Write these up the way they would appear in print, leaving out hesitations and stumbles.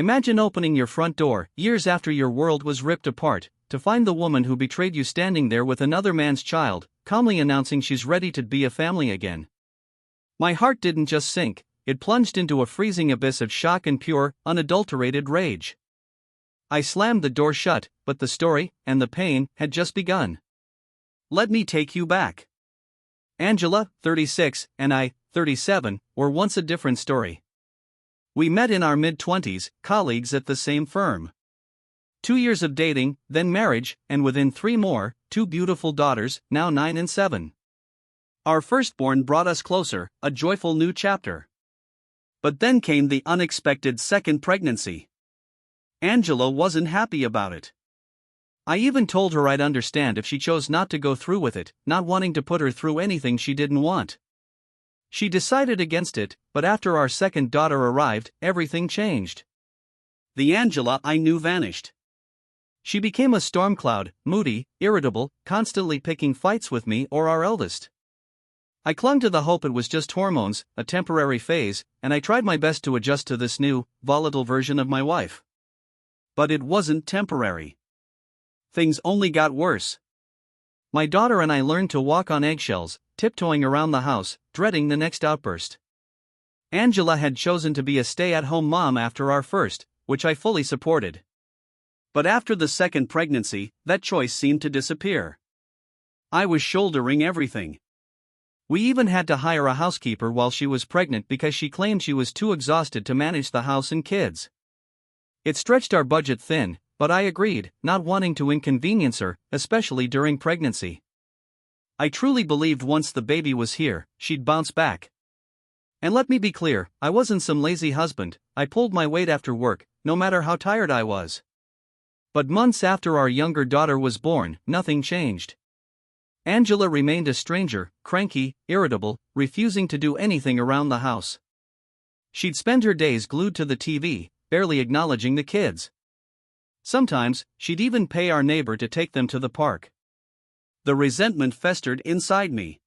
Imagine opening your front door, years after your world was ripped apart, to find the woman who betrayed you standing there with another man's child, calmly announcing she's ready to be a family again. My heart didn't just sink, it plunged into a freezing abyss of shock and pure, unadulterated rage. I slammed the door shut, but the story, and the pain, had just begun. Let me take you back. Angela, 36, and I, 37, were once a different story. We met in our mid-20s, colleagues at the same firm. 2 years of dating, then marriage, and within 3 more, 2 beautiful daughters, now 9 and 7. Our firstborn brought us closer, a joyful new chapter. But then came the unexpected second pregnancy. Angela wasn't happy about it. I even told her I'd understand if she chose not to go through with it, not wanting to put her through anything she didn't want. She decided against it, but after our second daughter arrived, everything changed. The Angela I knew vanished. She became a storm cloud, moody, irritable, constantly picking fights with me or our eldest. I clung to the hope it was just hormones, a temporary phase, and I tried my best to adjust to this new, volatile version of my wife. But it wasn't temporary. Things only got worse. My daughter and I learned to walk on eggshells, tiptoeing around the house, dreading the next outburst. Angela had chosen to be a stay-at-home mom after our first, which I fully supported. But after the second pregnancy, that choice seemed to disappear. I was shouldering everything. We even had to hire a housekeeper while she was pregnant because she claimed she was too exhausted to manage the house and kids. It stretched our budget thin, but I agreed, not wanting to inconvenience her, especially during pregnancy. I truly believed once the baby was here, she'd bounce back. And let me be clear, I wasn't some lazy husband. I pulled my weight after work, no matter how tired I was. But months after our younger daughter was born, nothing changed. Angela remained a stranger, cranky, irritable, refusing to do anything around the house. She'd spend her days glued to the TV, barely acknowledging the kids. Sometimes, she'd even pay our neighbor to take them to the park. The resentment festered inside me.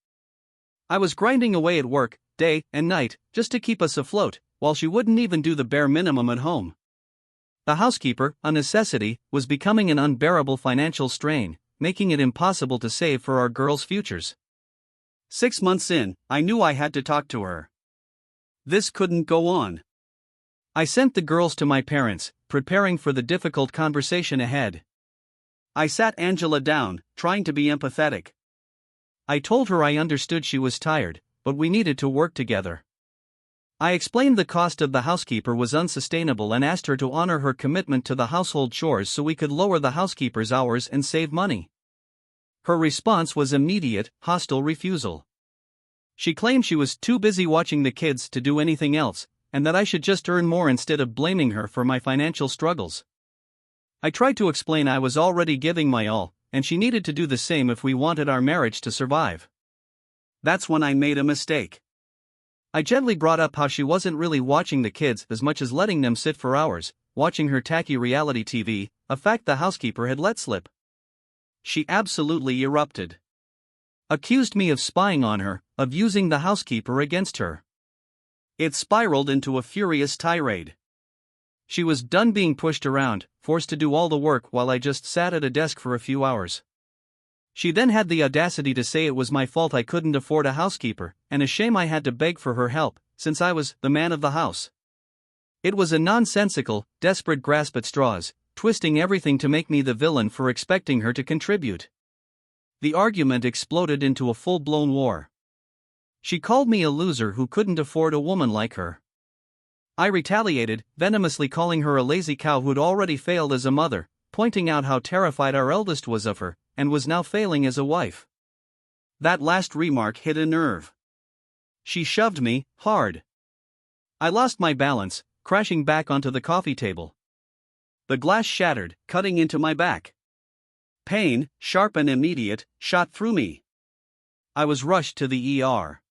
I was grinding away at work, day and night, just to keep us afloat, while she wouldn't even do the bare minimum at home. The housekeeper, a necessity, was becoming an unbearable financial strain, making it impossible to save for our girls' futures. 6 months in, I knew I had to talk to her. This couldn't go on. I sent the girls to my parents, preparing for the difficult conversation ahead. I sat Angela down, trying to be empathetic. I told her I understood she was tired, but we needed to work together. I explained the cost of the housekeeper was unsustainable and asked her to honor her commitment to the household chores so we could lower the housekeeper's hours and save money. Her response was immediate, hostile refusal. She claimed she was too busy watching the kids to do anything else, and that I should just earn more instead of blaming her for my financial struggles. I tried to explain I was already giving my all, and she needed to do the same if we wanted our marriage to survive. That's when I made a mistake. I gently brought up how she wasn't really watching the kids as much as letting them sit for hours, watching her tacky reality TV, a fact the housekeeper had let slip. She absolutely erupted. Accused me of spying on her, of using the housekeeper against her. It spiraled into a furious tirade. She was done being pushed around, forced to do all the work while I just sat at a desk for a few hours. She then had the audacity to say it was my fault I couldn't afford a housekeeper, and a shame I had to beg for her help, since I was the man of the house. It was a nonsensical, desperate grasp at straws, twisting everything to make me the villain for expecting her to contribute. The argument exploded into a full-blown war. She called me a loser who couldn't afford a woman like her. I retaliated, venomously calling her a lazy cow who'd already failed as a mother, pointing out how terrified our eldest was of her, and was now failing as a wife. That last remark hit a nerve. She shoved me, hard. I lost my balance, crashing back onto the coffee table. The glass shattered, cutting into my back. Pain, sharp and immediate, shot through me. I was rushed to the ER.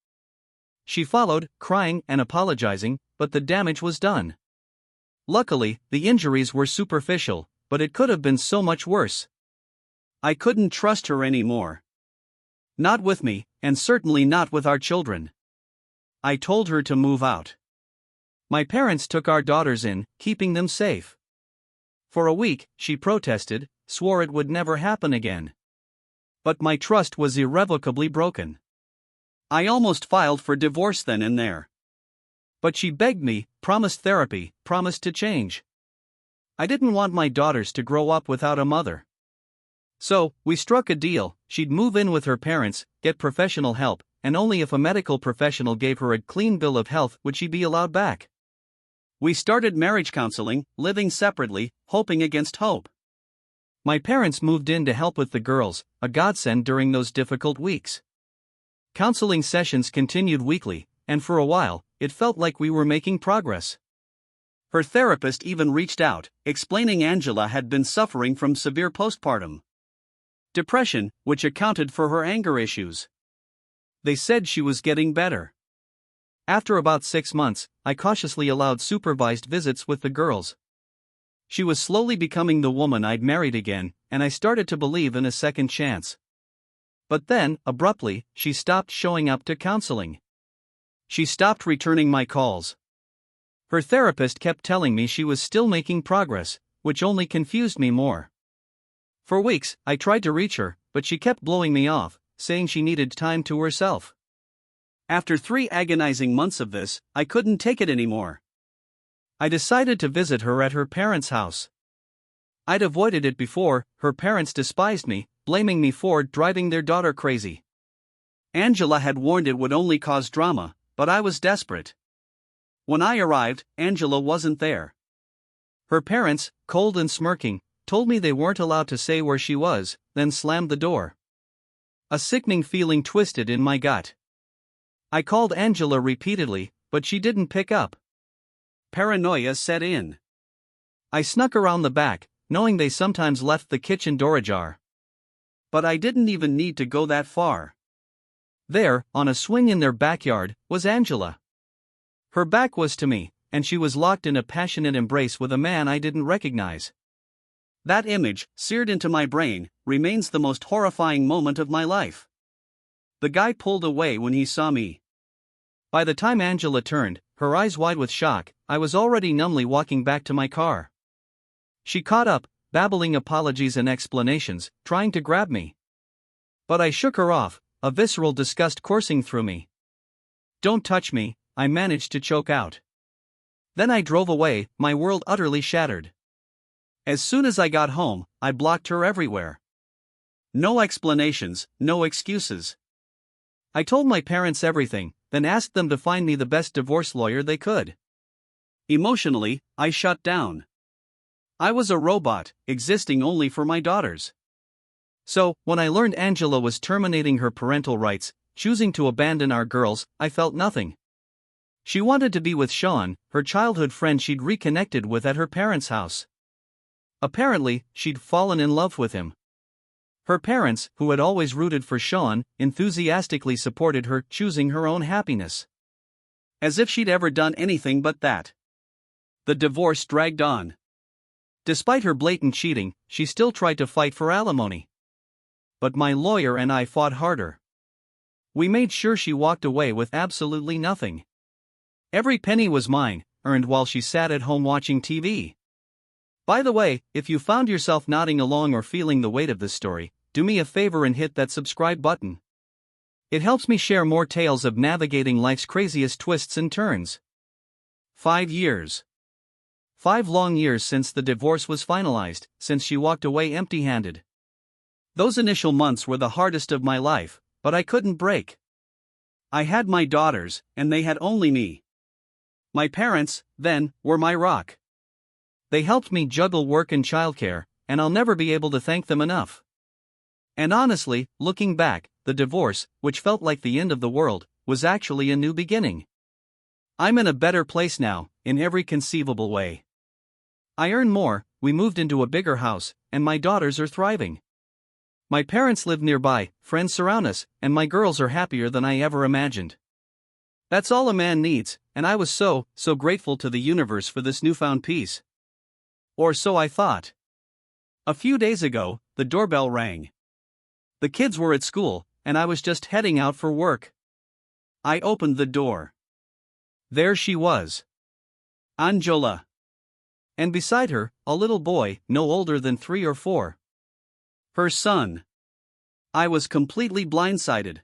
She followed, crying and apologizing, but the damage was done. Luckily, the injuries were superficial, but it could have been so much worse. I couldn't trust her anymore. Not with me, and certainly not with our children. I told her to move out. My parents took our daughters in, keeping them safe. For a week, she protested, swore it would never happen again. But my trust was irrevocably broken. I almost filed for divorce then and there. But she begged me, promised therapy, promised to change. I didn't want my daughters to grow up without a mother. So, we struck a deal: she'd move in with her parents, get professional help, and only if a medical professional gave her a clean bill of health would she be allowed back. We started marriage counseling, living separately, hoping against hope. My parents moved in to help with the girls, a godsend during those difficult weeks. Counseling sessions continued weekly, and for a while, it felt like we were making progress. Her therapist even reached out, explaining Angela had been suffering from severe postpartum depression, which accounted for her anger issues. They said she was getting better. After about 6 months, I cautiously allowed supervised visits with the girls. She was slowly becoming the woman I'd married again, and I started to believe in a second chance. But then, abruptly, she stopped showing up to counseling. She stopped returning my calls. Her therapist kept telling me she was still making progress, which only confused me more. For weeks, I tried to reach her, but she kept blowing me off, saying she needed time to herself. After 3 agonizing months of this, I couldn't take it anymore. I decided to visit her at her parents' house. I'd avoided it before. Her parents despised me, blaming me for driving their daughter crazy. Angela had warned it would only cause drama, but I was desperate. When I arrived, Angela wasn't there. Her parents, cold and smirking, told me they weren't allowed to say where she was, then slammed the door. A sickening feeling twisted in my gut. I called Angela repeatedly, but she didn't pick up. Paranoia set in. I snuck around the back, knowing they sometimes left the kitchen door ajar. But I didn't even need to go that far. There, on a swing in their backyard, was Angela. Her back was to me, and she was locked in a passionate embrace with a man I didn't recognize. That image, seared into my brain, remains the most horrifying moment of my life. The guy pulled away when he saw me. By the time Angela turned, her eyes wide with shock, I was already numbly walking back to my car. She caught up, babbling apologies and explanations, trying to grab me. But I shook her off, a visceral disgust coursing through me. "Don't touch me," I managed to choke out. Then I drove away, my world utterly shattered. As soon as I got home, I blocked her everywhere. No explanations, no excuses. I told my parents everything, then asked them to find me the best divorce lawyer they could. Emotionally, I shut down. I was a robot, existing only for my daughters. So, when I learned Angela was terminating her parental rights, choosing to abandon our girls, I felt nothing. She wanted to be with Sean, her childhood friend she'd reconnected with at her parents' house. Apparently, she'd fallen in love with him. Her parents, who had always rooted for Sean, enthusiastically supported her choosing her own happiness. As if she'd ever done anything but that. The divorce dragged on. Despite her blatant cheating, she still tried to fight for alimony. But my lawyer and I fought harder. We made sure she walked away with absolutely nothing. Every penny was mine, earned while she sat at home watching TV. By the way, if you found yourself nodding along or feeling the weight of this story, do me a favor and hit that subscribe button. It helps me share more tales of navigating life's craziest twists and turns. 5 years. 5 long years since the divorce was finalized, since she walked away empty-handed. Those initial months were the hardest of my life, but I couldn't break. I had my daughters, and they had only me. My parents, then, were my rock. They helped me juggle work and childcare, and I'll never be able to thank them enough. And honestly, looking back, the divorce, which felt like the end of the world, was actually a new beginning. I'm in a better place now, in every conceivable way. I earn more, we moved into a bigger house, and my daughters are thriving. My parents live nearby, friends surround us, and my girls are happier than I ever imagined. That's all a man needs, and I was so grateful to the universe for this newfound peace. Or so I thought. A few days ago, the doorbell rang. The kids were at school, and I was just heading out for work. I opened the door. There she was. Angela. And beside her, a little boy, no older than 3 or 4. Her son. I was completely blindsided.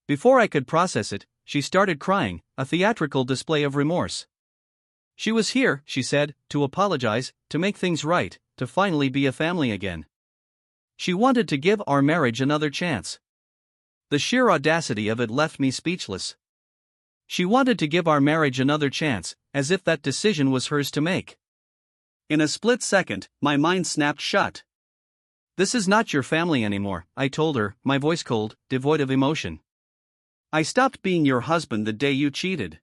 Before I could process it, she started crying, a theatrical display of remorse. She was here, she said, to apologize, to make things right, to finally be a family again. She wanted to give our marriage another chance. The sheer audacity of it left me speechless. She wanted to give our marriage another chance, as if that decision was hers to make. In a split second, my mind snapped shut. This is not your family anymore, I told her, my voice cold, devoid of emotion. I stopped being your husband the day you cheated.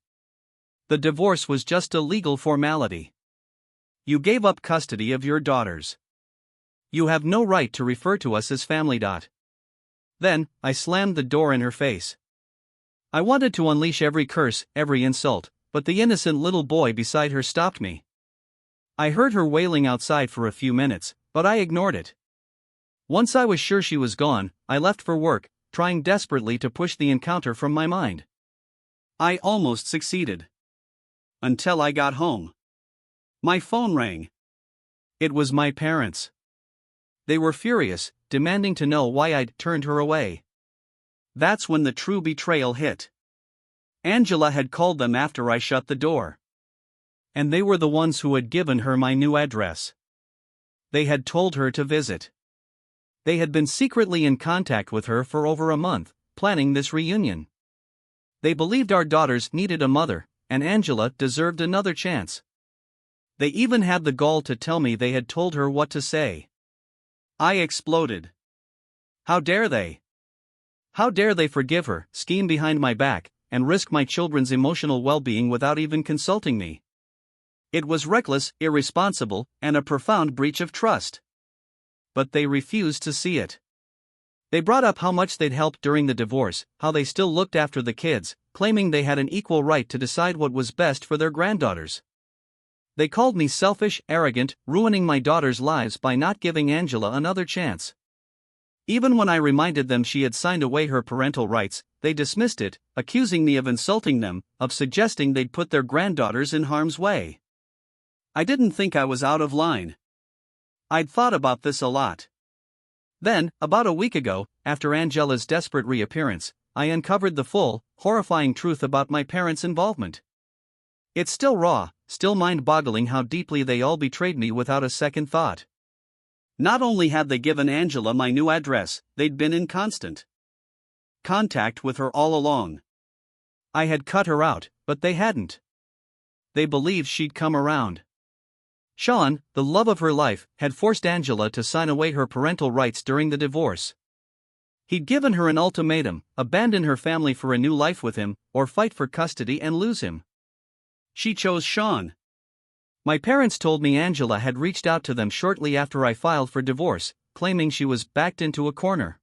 The divorce was just a legal formality. You gave up custody of your daughters. You have no right to refer to us as family. Then, I slammed the door in her face. I wanted to unleash every curse, every insult, but the innocent little boy beside her stopped me. I heard her wailing outside for a few minutes, but I ignored it. Once I was sure she was gone, I left for work, trying desperately to push the encounter from my mind. I almost succeeded. Until I got home. My phone rang. It was my parents. They were furious, demanding to know why I'd turned her away. That's when the true betrayal hit. Angela had called them after I shut the door. And they were the ones who had given her my new address. They had told her to visit. They had been secretly in contact with her for over a month, planning this reunion. They believed our daughters needed a mother, and Angela deserved another chance. They even had the gall to tell me they had told her what to say. I exploded. How dare they? How dare they forgive her, scheme behind my back, and risk my children's emotional well-being without even consulting me? It was reckless, irresponsible, and a profound breach of trust. But they refused to see it. They brought up how much they'd helped during the divorce, how they still looked after the kids, claiming they had an equal right to decide what was best for their granddaughters. They called me selfish, arrogant, ruining my daughters' lives by not giving Angela another chance. Even when I reminded them she had signed away her parental rights, they dismissed it, accusing me of insulting them, of suggesting they'd put their granddaughters in harm's way. I didn't think I was out of line. I'd thought about this a lot. Then, about a week ago, after Angela's desperate reappearance, I uncovered the full, horrifying truth about my parents' involvement. It's still raw, still mind-boggling how deeply they all betrayed me without a second thought. Not only had they given Angela my new address, they'd been in constant contact with her all along. I had cut her out, but they hadn't. They believed she'd come around. Sean, the love of her life, had forced Angela to sign away her parental rights during the divorce. He'd given her an ultimatum: abandon her family for a new life with him, or fight for custody and lose him. She chose Sean. My parents told me Angela had reached out to them shortly after I filed for divorce, claiming she was backed into a corner.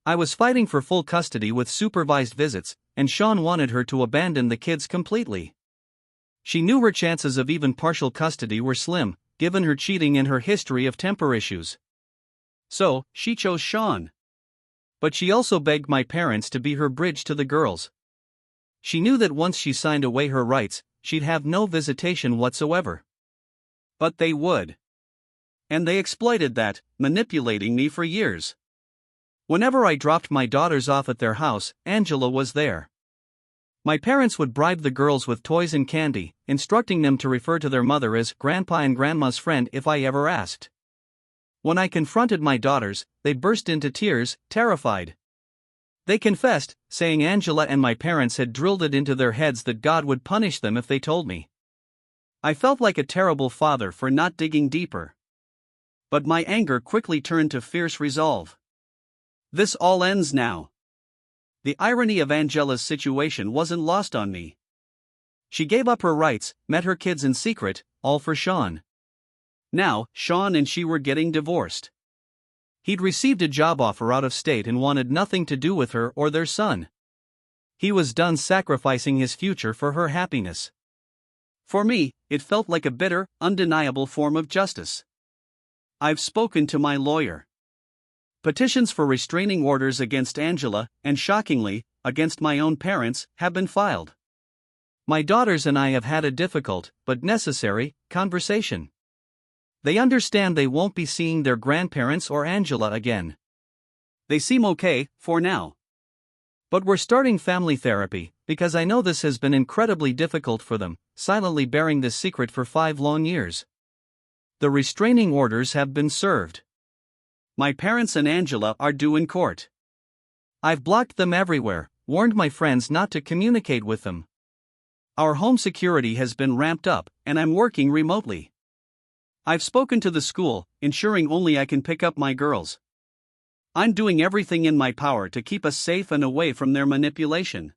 I was fighting for full custody with supervised visits, and Sean wanted her to abandon the kids completely. She knew her chances of even partial custody were slim, given her cheating and her history of temper issues. So, she chose Sean. But she also begged my parents to be her bridge to the girls. She knew that once she signed away her rights, she'd have no visitation whatsoever. But they would. And they exploited that, manipulating me for years. Whenever I dropped my daughters off at their house, Angela was there. My parents would bribe the girls with toys and candy, instructing them to refer to their mother as Grandpa and Grandma's friend if I ever asked. When I confronted my daughters, they burst into tears, terrified. They confessed, saying Angela and my parents had drilled it into their heads that God would punish them if they told me. I felt like a terrible father for not digging deeper. But my anger quickly turned to fierce resolve. This all ends now. The irony of Angela's situation wasn't lost on me. She gave up her rights, met her kids in secret, all for Sean. Now, Sean and she were getting divorced. He'd received a job offer out of state and wanted nothing to do with her or their son. He was done sacrificing his future for her happiness. For me, it felt like a bitter, undeniable form of justice. I've spoken to my lawyer. Petitions for restraining orders against Angela, and shockingly, against my own parents, have been filed. My daughters and I have had a difficult, but necessary, conversation. They understand they won't be seeing their grandparents or Angela again. They seem okay, for now. But we're starting family therapy, because I know this has been incredibly difficult for them, silently bearing this secret for 5 long years. The restraining orders have been served. My parents and Angela are due in court. I've blocked them everywhere, warned my friends not to communicate with them. Our home security has been ramped up, and I'm working remotely. I've spoken to the school, ensuring only I can pick up my girls. I'm doing everything in my power to keep us safe and away from their manipulation.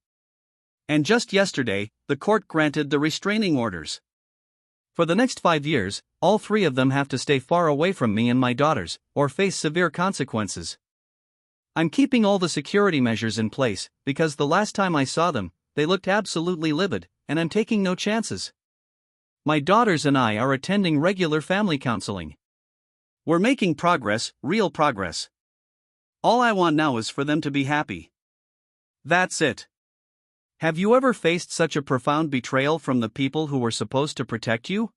And just yesterday, the court granted the restraining orders. For the next 5 years, all 3 of them have to stay far away from me and my daughters, or face severe consequences. I'm keeping all the security measures in place, because the last time I saw them, they looked absolutely livid, and I'm taking no chances. My daughters and I are attending regular family counseling. We're making progress, real progress. All I want now is for them to be happy. That's it. Have you ever faced such a profound betrayal from the people who were supposed to protect you?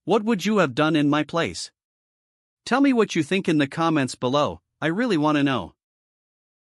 What would you have done in my place? Tell me what you think in the comments below, I really want to know.